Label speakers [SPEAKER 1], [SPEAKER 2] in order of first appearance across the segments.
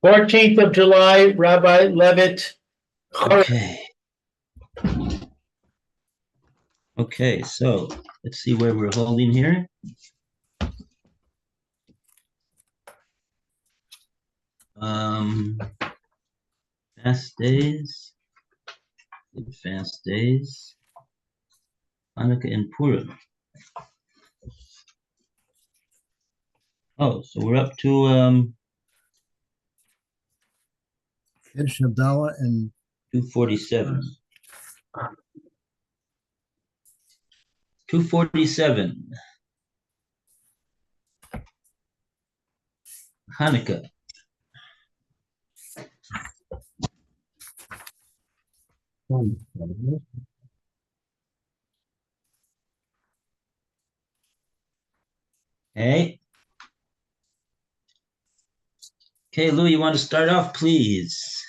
[SPEAKER 1] 14th of July, Rabbi Levitt.
[SPEAKER 2] Okay. Okay, so let's see where we're holding here. Fast days, fast days, Hanukkah and Purim. Oh, so we're up to
[SPEAKER 3] Kiddush Abdallah and
[SPEAKER 2] 247. 247. Hanukkah. Hey. Okay, Lou, you want to start off, please?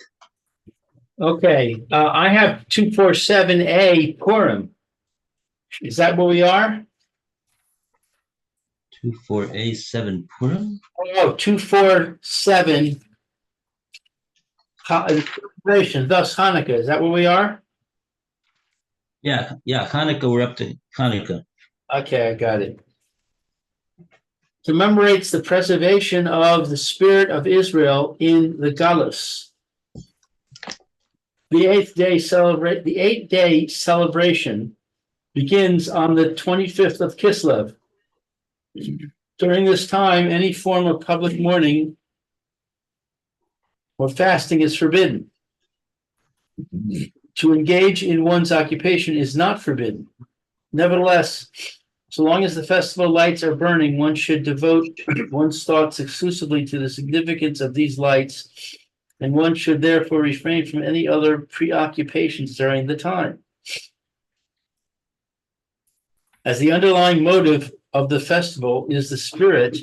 [SPEAKER 1] Okay, I have 247A Purim. Is that where we are?
[SPEAKER 2] 24A7 Purim?
[SPEAKER 1] Oh, 247. Celebration, thus Hanukkah. Is that where we are?
[SPEAKER 2] Yeah, Hanukkah, we're up to Hanukkah.
[SPEAKER 1] Okay, I got it. Commemorates the preservation of the spirit of Israel in the Galus. The eighth-day celebration begins on the 25th of Kislev. During this time, any form of public mourning or fasting is forbidden. To engage in one's occupation is not forbidden. Nevertheless, so long as the festival lights are burning, one should devote one's thoughts exclusively to the significance of these lights, and one should therefore refrain from any other preoccupations during the time. As the underlying motive of the festival is the spirit,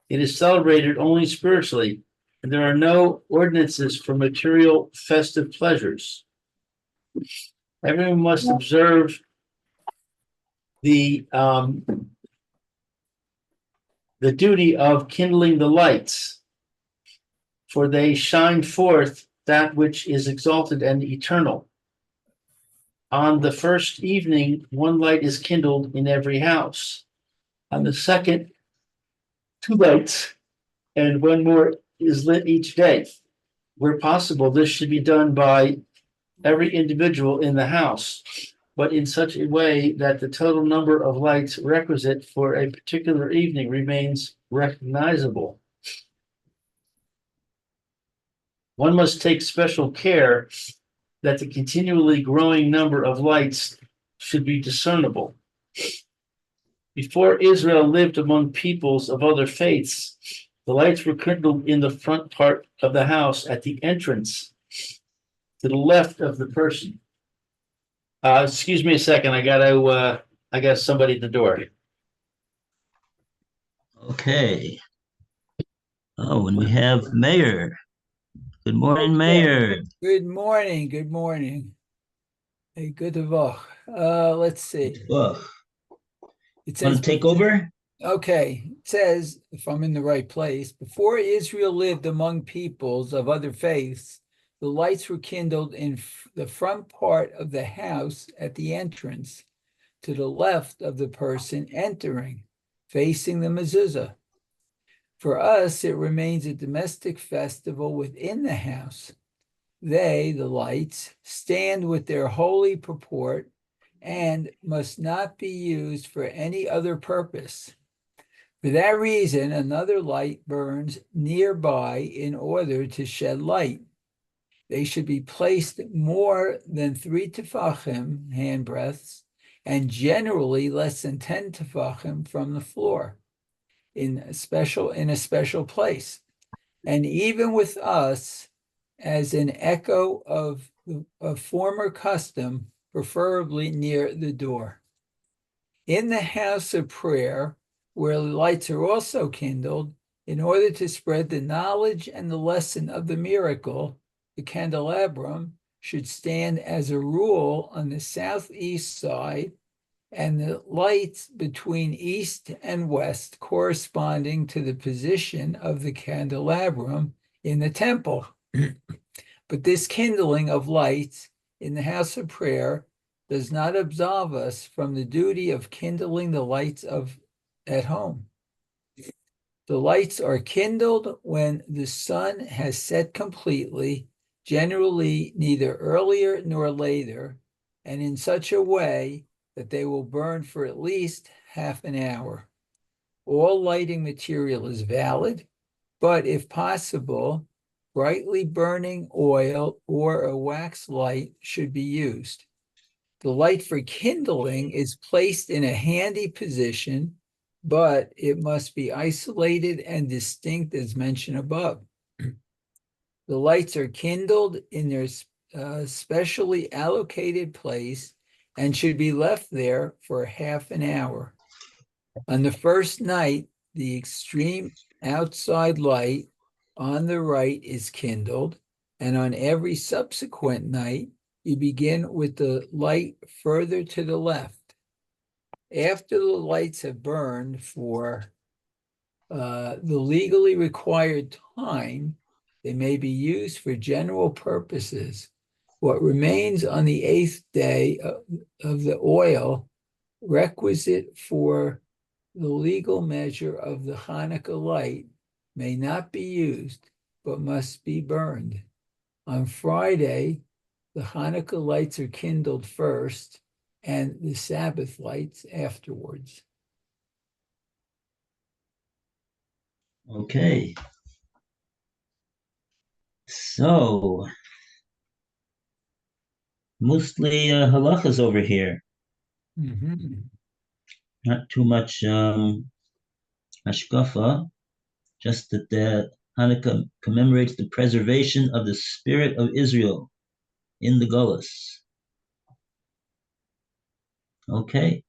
[SPEAKER 1] it is celebrated only spiritually, and there are no ordinances for material festive pleasures. Everyone must observe the duty of kindling the lights, for they shine forth that which is exalted and eternal. On the first evening, one light is kindled in every house. On the second, 2 lights, and one more is lit each day. Where possible, this should be done by every individual in the house, but in such a way that the total number of lights requisite for a particular evening remains recognizable. One must take special care that the continually growing number of lights should be discernible. Before Israel lived among peoples of other faiths, the lights were kindled in the front part of the house at the entrance to the left of the person. Excuse me a second. I got somebody at the door.
[SPEAKER 2] Okay. Oh, and we have Mayor. Good morning, Mayor.
[SPEAKER 4] Good morning. Good morning. Hey, good to go. Let's see.
[SPEAKER 2] Oh,
[SPEAKER 4] It
[SPEAKER 2] want
[SPEAKER 4] says,
[SPEAKER 2] to take over?
[SPEAKER 4] okay, it says, if I'm in the right place, before Israel lived among peoples of other faiths, the lights were kindled in the front part of the house at the entrance to the left of the person entering, facing the mezuzah. For us, it remains a domestic festival within the house. They, the lights, stand with their holy purport and must not be used for any other purpose. For that reason, another light burns nearby in order to shed light. They should be placed more than 3 tefachim, handbreadths, and generally less than 10 tefachim from the floor in a special place. And even with us, as an echo of a former custom, preferably near the door. In the house of prayer, where lights are also kindled, in order to spread the knowledge and the lesson of the miracle, the candelabrum should stand as a rule on the southeast side, and the lights between east and west corresponding to the position of the candelabrum in the temple. But this kindling of lights in the house of prayer does not absolve us from the duty of kindling the lights at home. The lights are kindled when the sun has set completely, generally neither earlier nor later, and in such a way that they will burn for at least half an hour. All lighting material is valid, but if possible, brightly burning oil or a wax light should be used. The light for kindling is placed in a handy position, but it must be isolated and distinct as mentioned above. The lights are kindled in their specially allocated place and should be left there for half an hour. On the first night, the extreme outside light on the right is kindled, and on every subsequent night, you begin with the light further to the left. After the lights have burned for the legally required time, they may be used for general purposes. What remains on the 8th day of the oil requisite for the legal measure of the Hanukkah light may not be used, but must be burned. On Friday, the Hanukkah lights are kindled first, and the Sabbath lights afterwards.
[SPEAKER 2] Okay. So, mostly halachas over here.
[SPEAKER 4] Mm-hmm.
[SPEAKER 2] Not too much hashkafa, just that the Hanukkah commemorates the preservation of the spirit of Israel in the Gullus. Okay.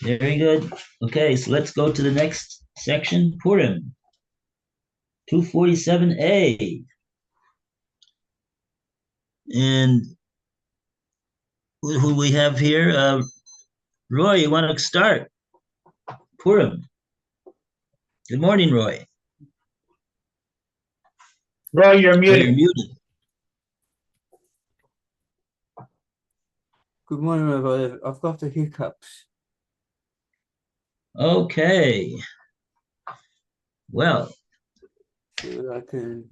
[SPEAKER 2] Very good. Okay, so let's go to the next section, Purim. 247a. And who we have here? Roy, you want to start? Purim. Good morning, Roy.
[SPEAKER 1] Roy, you're
[SPEAKER 2] Oh, you're
[SPEAKER 1] muted.
[SPEAKER 2] muted.
[SPEAKER 5] Good morning, Rabbi. I've got the hiccups.
[SPEAKER 2] Okay. Well,
[SPEAKER 5] So I can.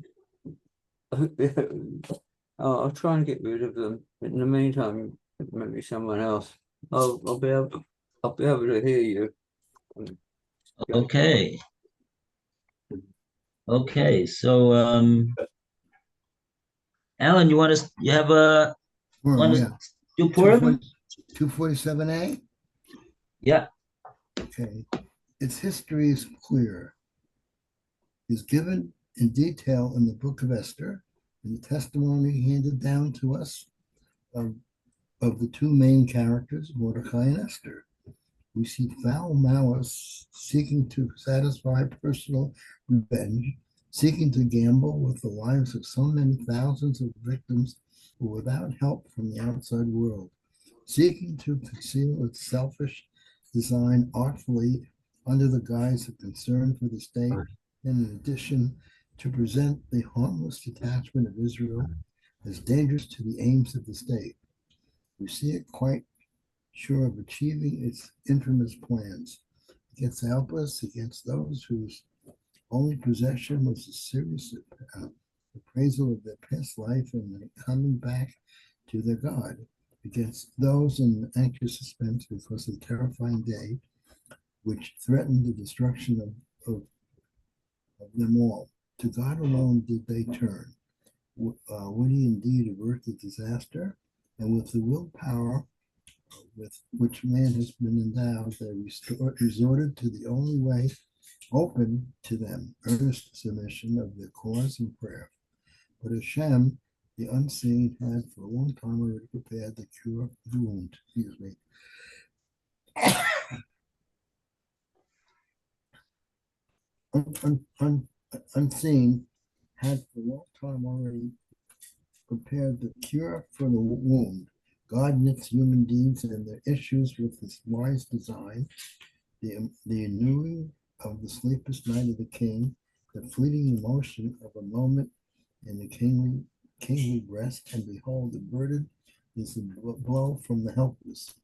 [SPEAKER 5] I'll try and get rid of them. In the meantime, maybe someone else. I'll be able to hear you.
[SPEAKER 2] okay. Okay. So, Alan, you have a want
[SPEAKER 3] Yeah,
[SPEAKER 2] to do Purim?
[SPEAKER 3] 247A.
[SPEAKER 2] Yeah.
[SPEAKER 3] Okay. Its history is clear. It's given in detail in the book of Esther, in the testimony handed down to us of the two main characters, Mordecai and Esther. We see foul malice seeking to satisfy personal revenge, seeking to gamble with the lives of so many thousands of victims who were without help from the outside world, seeking to conceal its selfish design artfully under the guise of concern for the state, and in addition, to present the harmless detachment of Israel as dangerous to the aims of the state. We see it quite sure of achieving its infamous plans against helpless, against those whose only possession was a serious appraisal of their past life and the coming back to their God, against those in anxious suspense because of the terrifying day which threatened the destruction of them all. To God alone did they turn. Would he indeed avert the disaster? And with the willpower with which man has been endowed, they resorted to the only way open to them, earnest submission of their cause and prayer. But Hashem, the unseen, had for a long time already prepared the cure for the wound. Excuse me. Unseen had for a long time already prepared the cure for the wound. God knits human deeds and their issues with his wise design, the renewing of the sleepless night of the king, the fleeting emotion of a moment in the kingly breast, and behold, the burden is the blow from the helpless,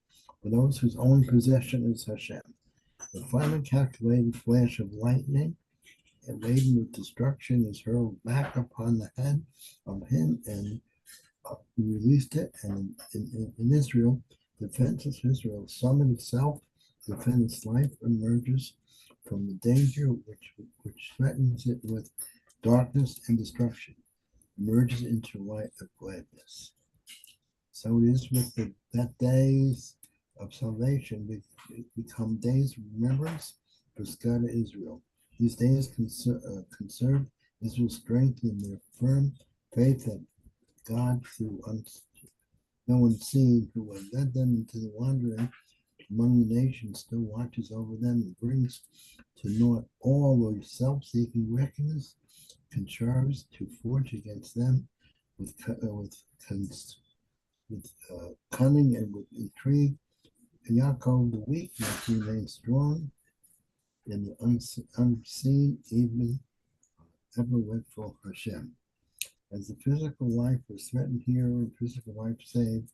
[SPEAKER 3] for those whose only possession is Hashem. The finely calculated flash of lightning, and laden with destruction, is hurled back upon the head of him, and released it. And in Israel, defenseless Israel summoned itself, defend its life, emerges from the danger which threatens it with darkness and destruction, emerges into light of gladness. So it is with that days of salvation become days of remembrance for scattered Israel. These days conserve Israel's strength in their firm faith that God, through no unseen, who had led them into the wandering among the nations, still watches over them and brings to naught all their self-seeking wickedness, contrives to forge against them with cunning and with intrigue. And Yaakov the weak must remain strong in the unseen, even ever wakeful Hashem. As the physical life was threatened here and physical life saved,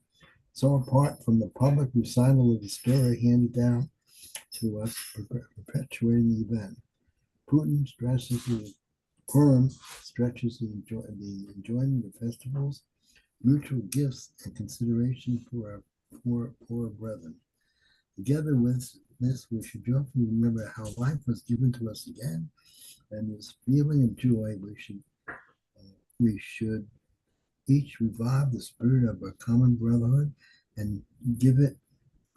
[SPEAKER 3] so apart from the public recital of the story handed down to us, perpetuating the event, Purim stretches the enjoyment of festivals, mutual gifts, and consideration for our poor brethren. Together with this, we should joyfully remember how life was given to us again, and this feeling of joy we should each revive the spirit of our common brotherhood and give it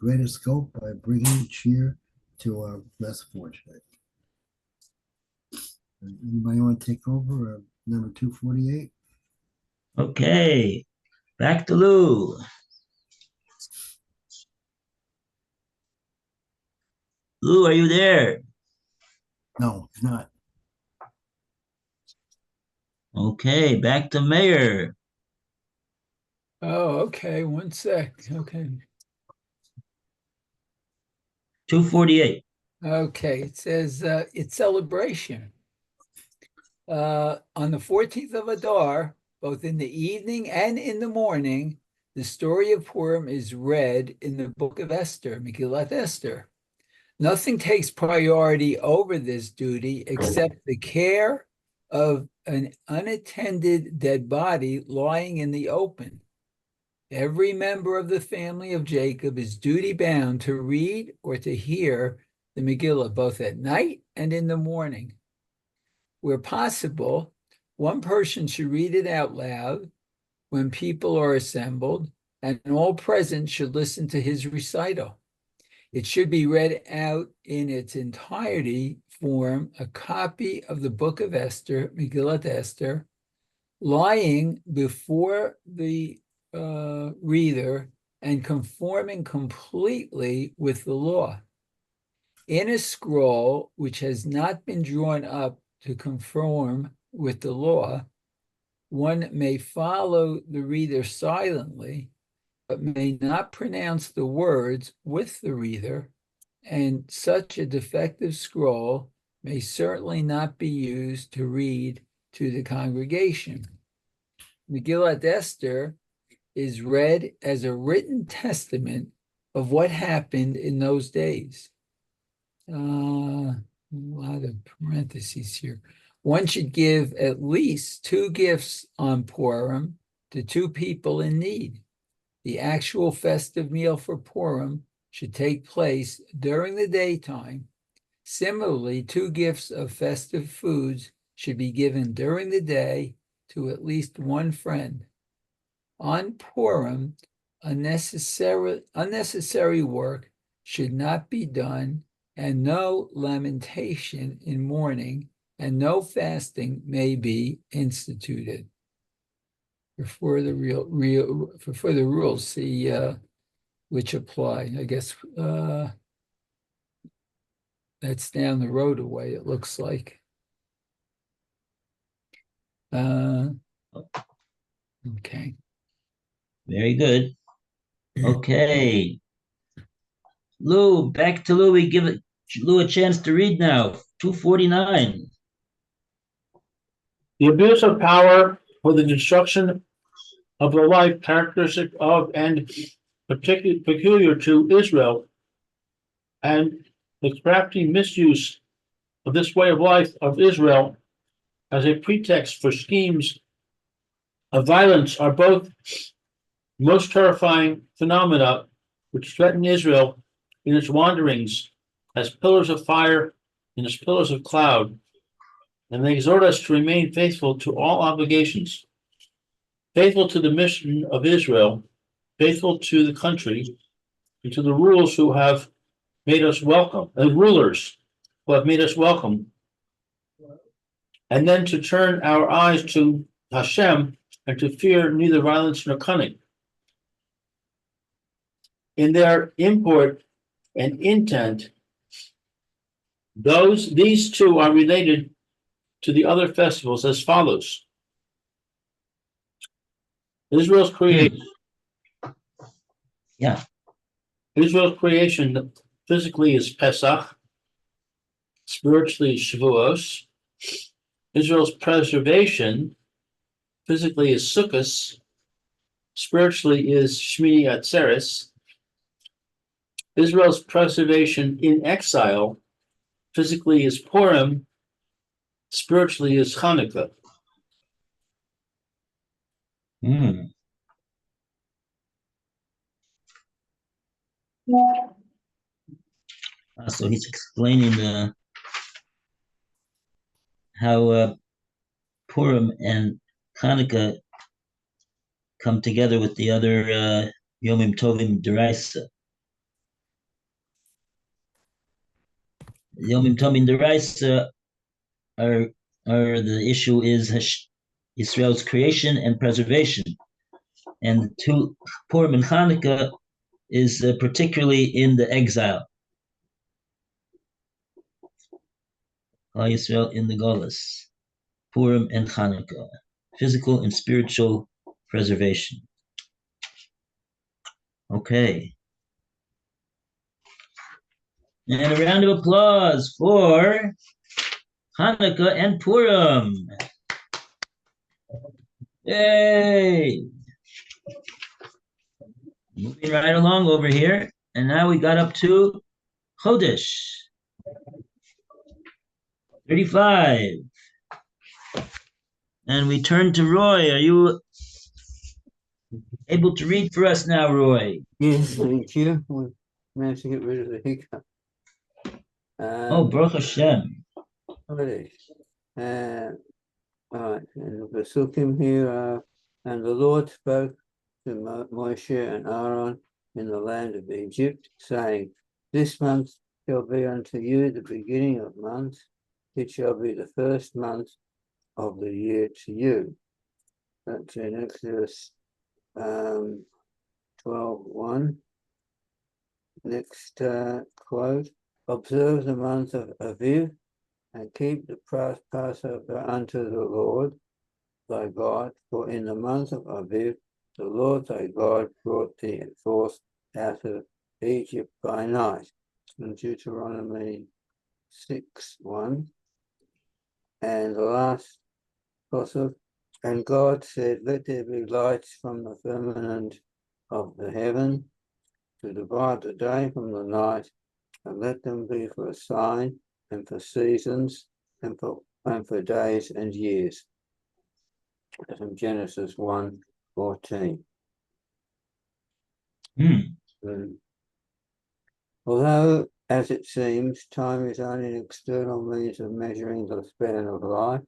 [SPEAKER 3] greater scope by bringing cheer to our less fortunate. Anybody want to take over number 248?
[SPEAKER 2] Okay, back to Lou. Lou, are you there?
[SPEAKER 3] No, not.
[SPEAKER 2] Okay, back to Mayor.
[SPEAKER 4] Oh, okay. One sec. Okay.
[SPEAKER 2] 248.
[SPEAKER 4] Okay. It says it's celebration. On the 14th of Adar, both in the evening and in the morning, the story of Purim is read in the book of Esther, Megillat Esther. Nothing takes priority over this duty except the care of an unattended dead body lying in the open. Every member of the family of Jacob is duty bound to read or to hear the Megillah both at night and in the morning. Where possible, one person should read it out loud when people are assembled, and all present should listen to his recital. It should be read out in its entirety, form a copy of the book of Esther, Megillat Esther, lying before the reader and conforming completely with the law. In a scroll which has not been drawn up to conform with the law, one may follow the reader silently, but may not pronounce the words with the reader, and such a defective scroll may certainly not be used to read to the congregation. Megillat Esther is read as a written testament of what happened in those days. A lot of parentheses here. One should give at least 2 gifts on Purim to 2 people in need. The actual festive meal for Purim should take place during the daytime. Similarly, 2 gifts of festive foods should be given during the day to at least 1 friend. On Purim, unnecessary work should not be done, and no lamentation in mourning, and no fasting may be instituted. For further rules, see which apply. I guess that's down the road away, it looks like. Okay.
[SPEAKER 2] Very good. Okay. Lou, back to Lou. We give Lou a chance to read now. 249.
[SPEAKER 1] The abuse of power for the destruction of the life characteristic of and particularly peculiar to Israel, and the crafty misuse of this way of life of Israel as a pretext for schemes of violence are both most terrifying phenomena which threaten Israel in its wanderings as pillars of fire and as pillars of cloud, and they exhort us to remain faithful to all obligations, faithful to the mission of Israel, faithful to the country, and to the rulers who have made us welcome, and then to turn our eyes to Hashem and to fear neither violence nor cunning. In their import and intent, these two are related to the other festivals as follows. Israel's creation.
[SPEAKER 2] Yeah.
[SPEAKER 1] Israel's creation physically is Pesach, spiritually is Shavuos. Israel's preservation physically is Sukkot, spiritually is Shmini Atzeres. Israel's preservation in exile physically is Purim, spiritually is Hanukkah.
[SPEAKER 2] So he's explaining how Purim and Hanukkah come together with the other Yomim Tovim Deraisa. Yomim Tovim Deraisa are the issue is Israel's creation and preservation, and to Purim and Hanukkah is particularly in the exile. Israel in the Golas, Purim and Hanukkah, physical and spiritual preservation. Okay. And a round of applause for Hanukkah and Purim. Yay! Moving right along over here. And now we got up to Chodesh. 35. And we turn to Roy. Are you able to read for us now, Roy?
[SPEAKER 5] Yes, thank you. We managed to get rid of the hiccup.
[SPEAKER 2] Baruch Hashem.
[SPEAKER 5] Chodesh. All right, and the Pesukim here are, and the Lord spoke to Moshe and Aaron in the land of Egypt, saying, this month shall be unto you the beginning of months. It shall be the first month of the year to you. That's in Exodus 12:1. Next quote. Observe the month of Aviv and keep the Passover unto the Lord thy God, for in the month of Aviv the Lord thy God brought thee forth out of Egypt by night. In Deuteronomy 6:1. And the last passage, and God said, let there be lights from the firmament of the heaven to divide the day from the night, and let them be for a sign and for seasons and for days and years. From Genesis 1:14. Although, as it seems, time is only an external means of measuring the span of life,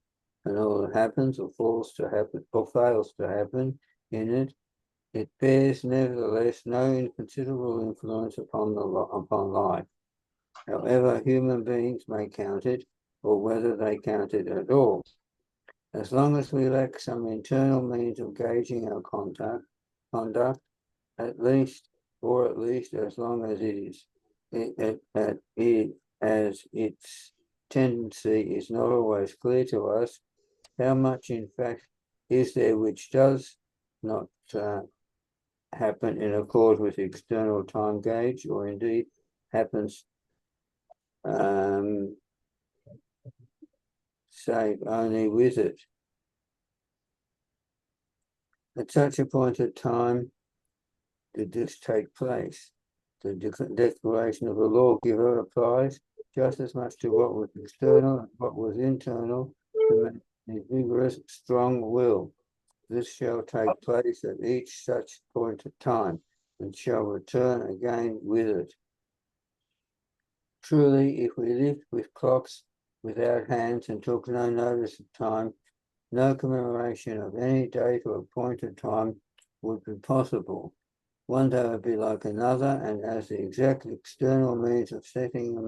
[SPEAKER 5] and all that happens or fails to happen in it, it bears nevertheless no inconsiderable influence upon life, however human beings may count it, or whether they count it at all. As long as we lack some internal means of gauging our conduct, at least as long as as its tendency is not always clear to us, how much in fact is there which does not happen in accord with external time gauge, or indeed happens save only with it. At such appointed time did this take place. The declaration of the lawgiver applies just as much to what was external as what was internal, to a vigorous, strong will. This shall take place at each such appointed time, and shall return again with it. Truly, if we lived with clocks without hands and took no notice of time, no commemoration of any date or appointed time would be possible. One day would be like another, and as the exact external means of setting a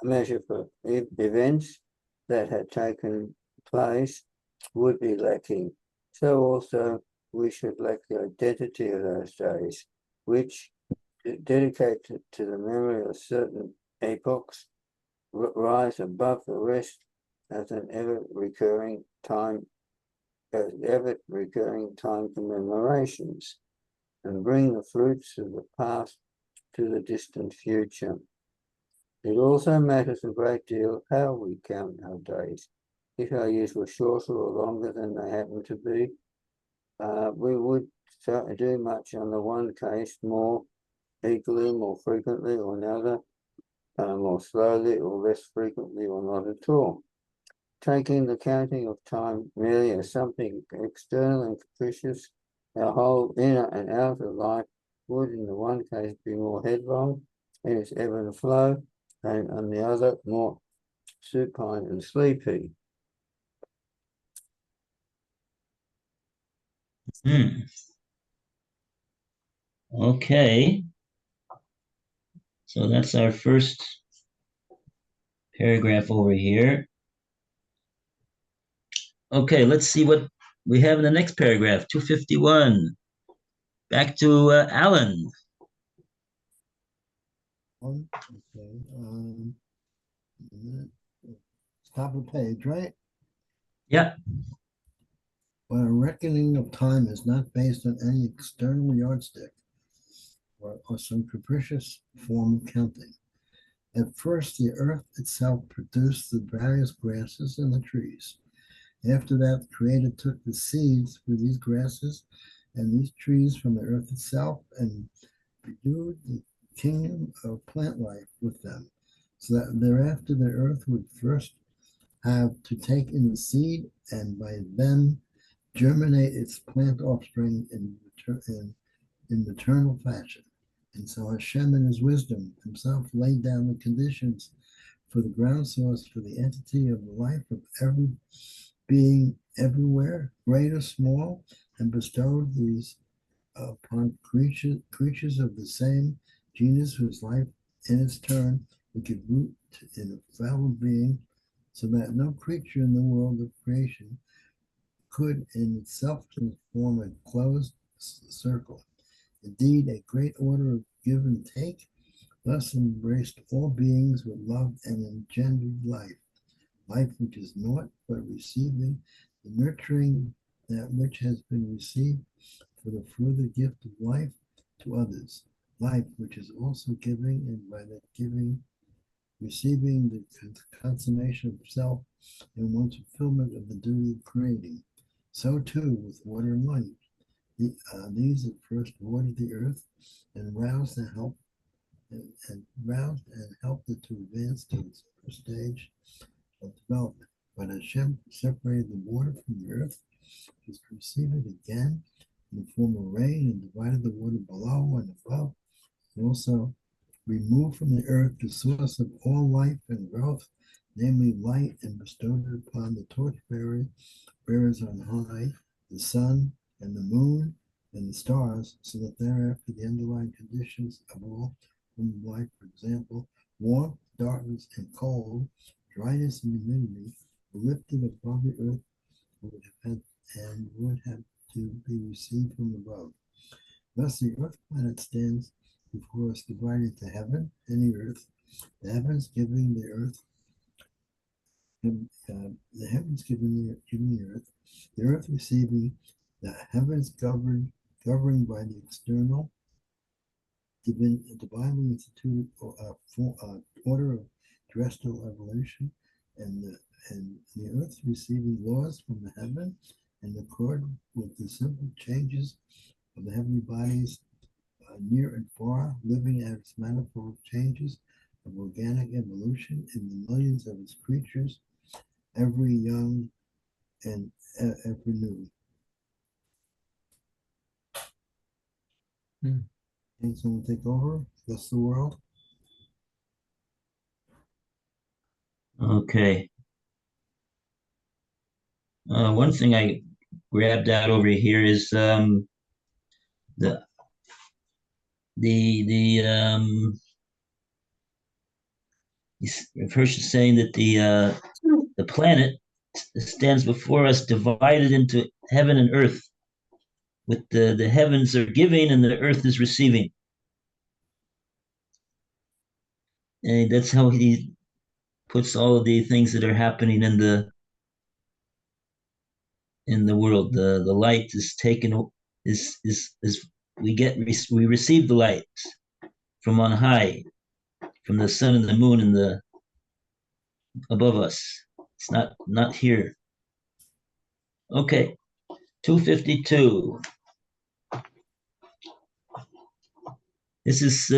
[SPEAKER 5] measure for events that had taken place would be lacking, so also we should lack the identity of those days, which, dedicated to the memory of certain epochs, rise above the rest as an ever-recurring time commemorations, and bring the fruits of the past to the distant future. It also matters a great deal how we count our days. If our years were shorter or longer than they happen to be, we would do much on the one case more equally, more frequently, or another more slowly or less frequently, or not at all. Taking the counting of time merely as something external and capricious, our whole inner and outer life would in the one case be more headlong in its ebb and flow, and on the other more supine and sleepy.
[SPEAKER 2] Okay. So that's our first paragraph over here. Okay, let's see what we have in the next paragraph, 251. Back to Alan.
[SPEAKER 3] Okay. Top of the page, right?
[SPEAKER 2] Yeah.
[SPEAKER 3] But a reckoning of time is not based on any external yardstick or some capricious form of counting. At first, the earth itself produced the various grasses and the trees. After that, the Creator took the seeds for these grasses and these trees from the earth itself and renewed the kingdom of plant life with them, so that thereafter the earth would first have to take in the seed and by then germinate its plant offspring in maternal fashion. And so Hashem in his wisdom himself laid down the conditions for the ground source for the entity of the life of every being everywhere, great or small, and bestowed these upon creatures of the same genus whose life in its turn we could root in a fellow being, so that no creature in the world of creation could in itself form a closed circle. Indeed, a great order of give and take thus embraced all beings with love and engendered life, life which is naught but receiving, the nurturing that which has been received for the further gift of life to others, life which is also giving, and by that giving, receiving the consummation of self and one's fulfillment of the duty of creating. So too with water and light. These at first watered the earth and roused and helped it to advance to its first stage of development. But Hashem separated the water from the earth, to receive it again in the form of rain, and divided the water below and above, and also removed from the earth the source of all life and growth, namely light, and bestowed it upon the torch bearers on high, the sun and the moon and the stars, so that thereafter the underlying conditions of all human life, for example, warmth, darkness, and cold, dryness, and humidity, were lifted above the earth would have to be received from above. Thus, the earth planet stands before us divided to heaven and the earth, the heavens giving the earth, the heavens giving the earth receiving, the heavens governed by the external, divinely instituted order of terrestrial evolution, and the earth receiving laws from the heaven in accord with the simple changes of the heavenly bodies, near and far, living at its manifold changes of organic evolution in the millions of its creatures, every young and ever new. Can someone take over? That's the world.
[SPEAKER 2] Okay. One thing I grabbed out over here is the first is saying that the planet stands before us divided into heaven and earth, with the heavens are giving and the earth is receiving. And that's how he puts all of the things that are happening in the world. The light is taken, is we receive the light from on high, from the sun and the moon and the above us. It's not here. Okay, 252. This is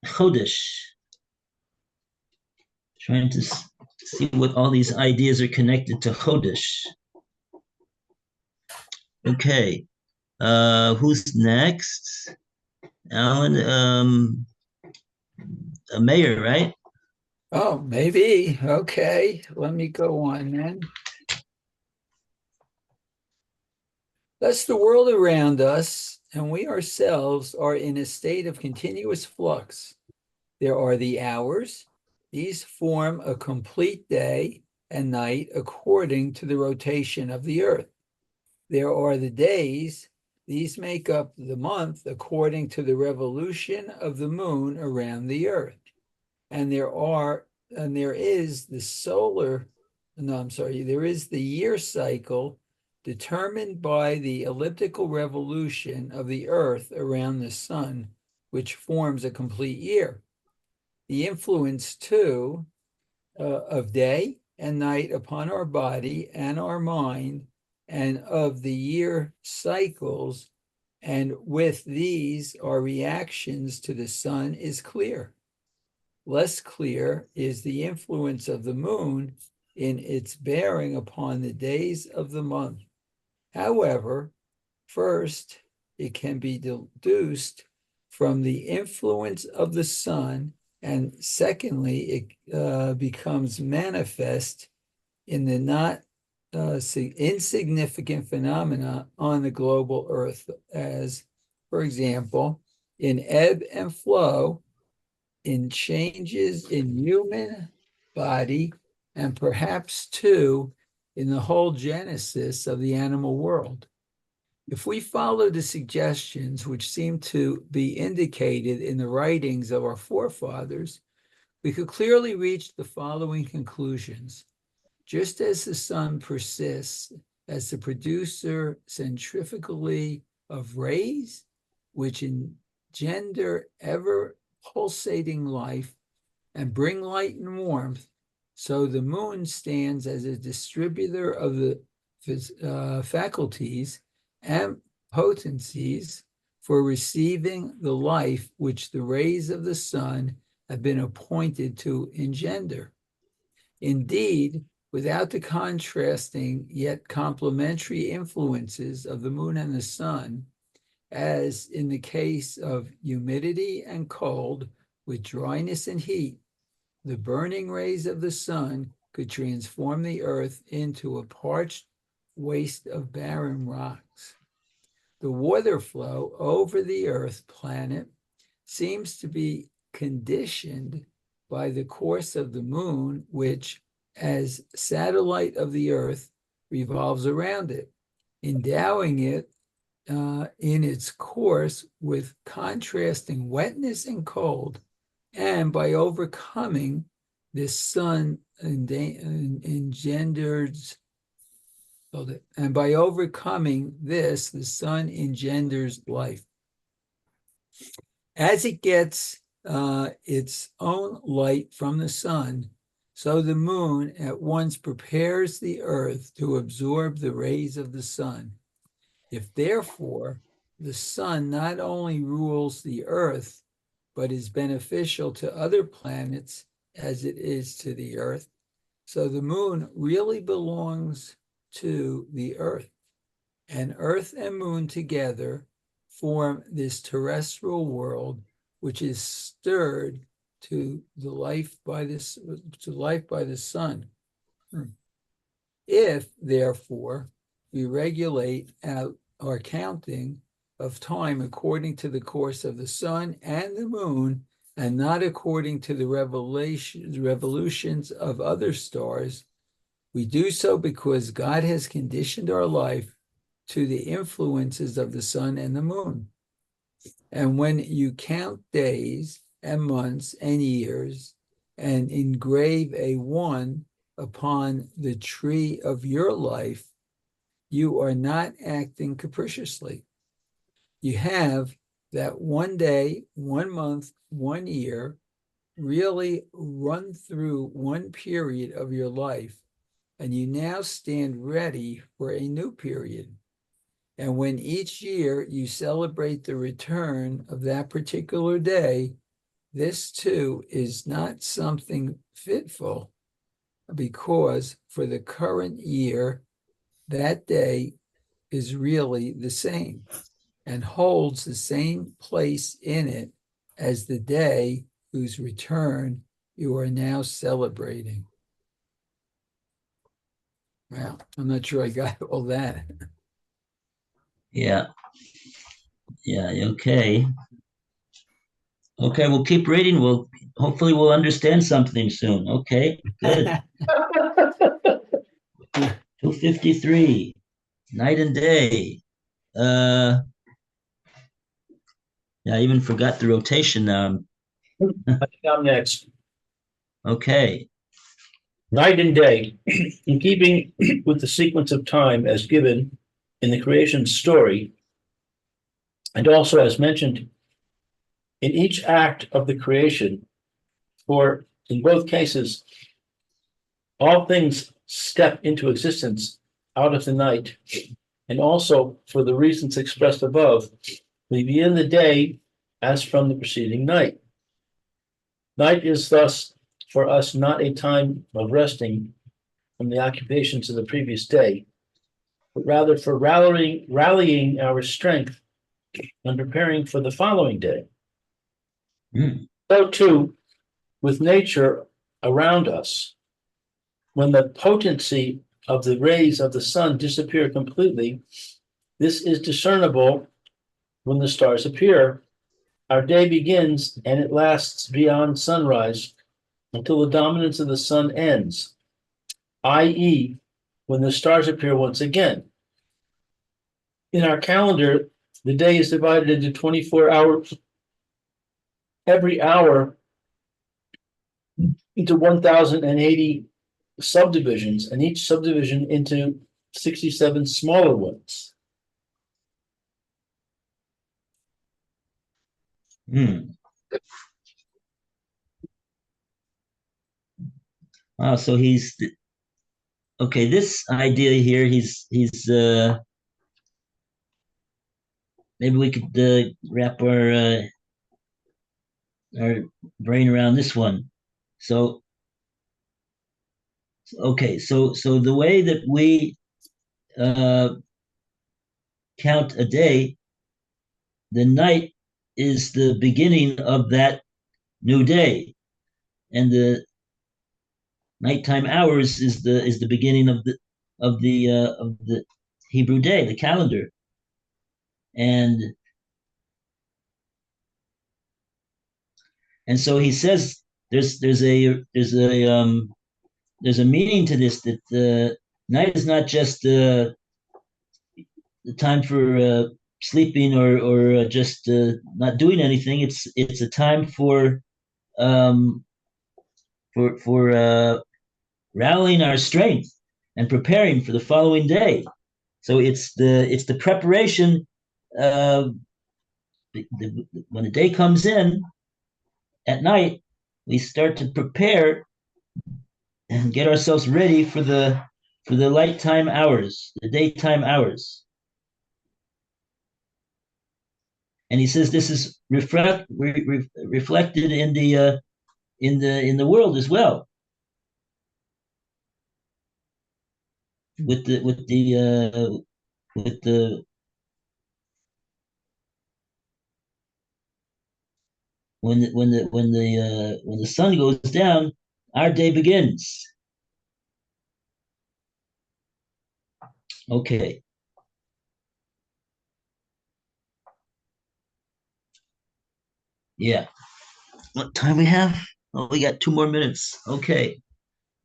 [SPEAKER 2] Chodesh. Trying to see what all these ideas are connected to Chodesh. Okay, who's next? Alan, a mayor, right?
[SPEAKER 4] Oh, maybe. Okay, let me go on then. Thus, the world around us and we ourselves are in a state of continuous flux. There are the hours. These form a complete day and night according to the rotation of the earth. There are the days. These make up the month according to the revolution of the moon around the earth. And there is the year cycle determined by the elliptical revolution of the earth around the sun, which forms a complete year. The influence, too, of day and night upon our body and our mind, and of the year cycles, and with these, our reactions to the sun is clear. Less clear is the influence of the moon in its bearing upon the days of the month. However, first, it can be deduced from the influence of the sun, and secondly, it becomes manifest in the not insignificant phenomena on the global earth, as, for example, in ebb and flow, in changes in human body, and perhaps too in the whole genesis of the animal world. If we follow the suggestions which seem to be indicated in the writings of our forefathers, we could clearly reach the following conclusions. Just as the sun persists as the producer centrifugally of rays, which engender ever pulsating life and bring light and warmth, so the moon stands as a distributor of the faculties and potencies for receiving the life which the rays of the sun have been appointed to engender. Indeed, without the contrasting yet complementary influences of the moon and the sun, as in the case of humidity and cold, with dryness and heat, the burning rays of the sun could transform the earth into a parched waste of barren rocks. The water flow over the earth planet seems to be conditioned by the course of the moon, which, as satellite of the earth, revolves around it, endowing it in its course with contrasting wetness and cold, and by overcoming this sun engenders, and by overcoming this, the sun engenders life. As it gets its own light from the sun, So the moon at once prepares the earth to absorb the rays of the sun. If therefore the sun not only rules the earth, but is beneficial to other planets as it is to the earth, so the moon really belongs to the earth. And earth and moon together form this terrestrial world, which is stirred to life by the sun. If, therefore, we regulate our counting of time according to the course of the sun and the moon, and not according to the revolutions of other stars, we do so because God has conditioned our life to the influences of the sun and the moon. And when you count days and months and years and engrave a 1 upon the tree of your life, you are not acting capriciously. You have that 1 day, 1 month, 1 year really run through one period of your life, and you now stand ready for a new period. And when each year you celebrate the return of that particular day, this too is not something fitful, because for the current year, that day is really the same and holds the same place in it as the day whose return you are now celebrating. Wow, I'm not sure I got all that.
[SPEAKER 2] Yeah. Yeah. Okay. Okay, we'll keep reading. Hopefully we'll understand something soon. Okay, good. 253, night and day. Yeah, I even forgot the rotation now.
[SPEAKER 1] I think I'm next.
[SPEAKER 2] Okay.
[SPEAKER 1] Night and day, in keeping with the sequence of time as given in the creation story, and also as mentioned in each act of the creation, for in both cases, all things step into existence out of the night, and also for the reasons expressed above, we begin the day as from the preceding night. Night is thus for us not a time of resting from the occupations of the previous day, but rather for rallying our strength and preparing for the following day. So too, with nature around us, when the potency of the rays of the sun disappear completely, this is discernible when the stars appear. Our day begins and it lasts beyond sunrise until the dominance of the sun ends, i.e., when the stars appear once again. In our calendar, the day is divided into 24 hours, every hour into 1,080 subdivisions, and each subdivision into 67 smaller ones.
[SPEAKER 2] So he's okay. This idea here, he's maybe we could wrap our brain around this one. So okay, so the way that we count a day, the night is the beginning of that new day, and the nighttime hours is the beginning of the Hebrew day, the calendar, and so he says there's a meaning to this, that the night is not just the time for sleeping or just not doing anything. It's a time for rallying our strength and preparing for the following day. So it's the preparation. When the day comes in at night, we start to prepare and get ourselves ready for the light time hours, the daytime hours. And he says this is reflected in the world as well. With the when the sun goes down, our day begins. Okay. Yeah. What time we have? Oh, we got 2 more minutes. Okay.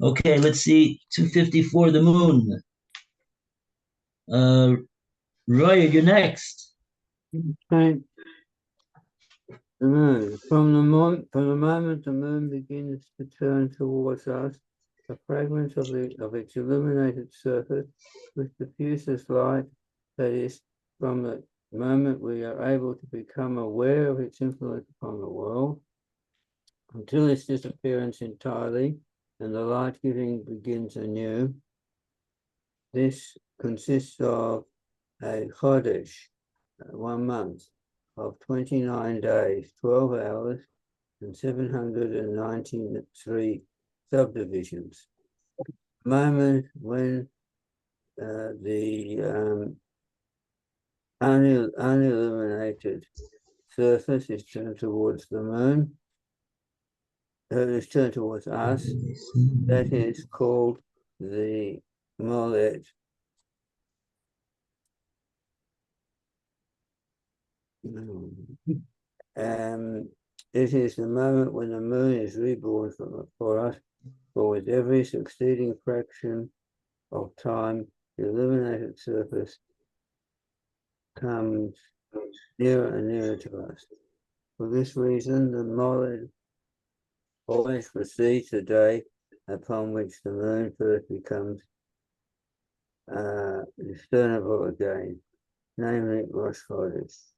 [SPEAKER 2] Okay, let's see. 2:54, the moon. Roy, you're next.
[SPEAKER 5] Okay. The moon. From the moment the moon begins to turn towards us, a fragment of its illuminated surface which diffuses light, that is, from the moment we are able to become aware of its influence upon the world, until its disappearance entirely and the light giving begins anew. This consists of a Chodesh, 1 month, of 29 days, 12 hours, and 793 subdivisions. Moment when the unilluminated surface is turned towards the moon, is turned towards us, that is called the Moled. It is the moment when the moon is reborn for us, for with every succeeding fraction of time, the illuminated surface comes nearer and nearer to us. For this reason, the Moled always precedes the day upon which the moon first becomes discernible again, namely Rosh Chodesh.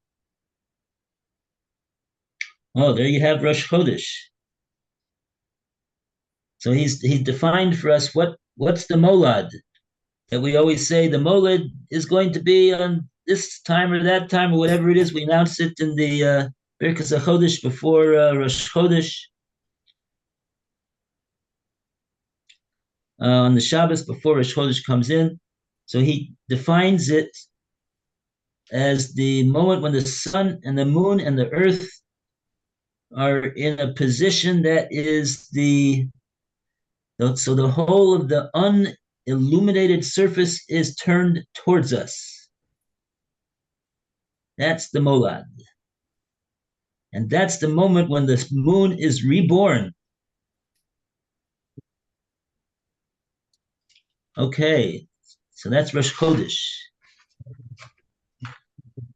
[SPEAKER 2] Oh, there you have Rosh Chodesh. So he's defined for us what's the molad that we always say the molad is going to be on this time or that time or whatever it is. We announce it in the Birkas HaChodesh before Rosh Chodesh. On the Shabbos before Rosh Chodesh comes in. So he defines it as the moment when the sun and the moon and the earth are in a position that is so the whole of the unilluminated surface is turned towards us. That's the molad. And that's the moment when the moon is reborn. Okay, so that's Rosh Chodesh.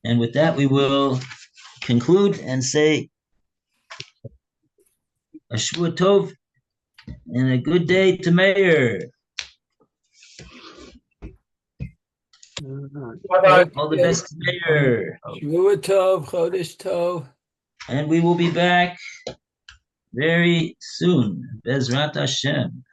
[SPEAKER 2] And with that, we will conclude and say a Shvua Tov and a good day to Meir. All the best to Meir.
[SPEAKER 4] Shvua Tov, Chodesh Tov.
[SPEAKER 2] And we will be back very soon. Bezrat Hashem.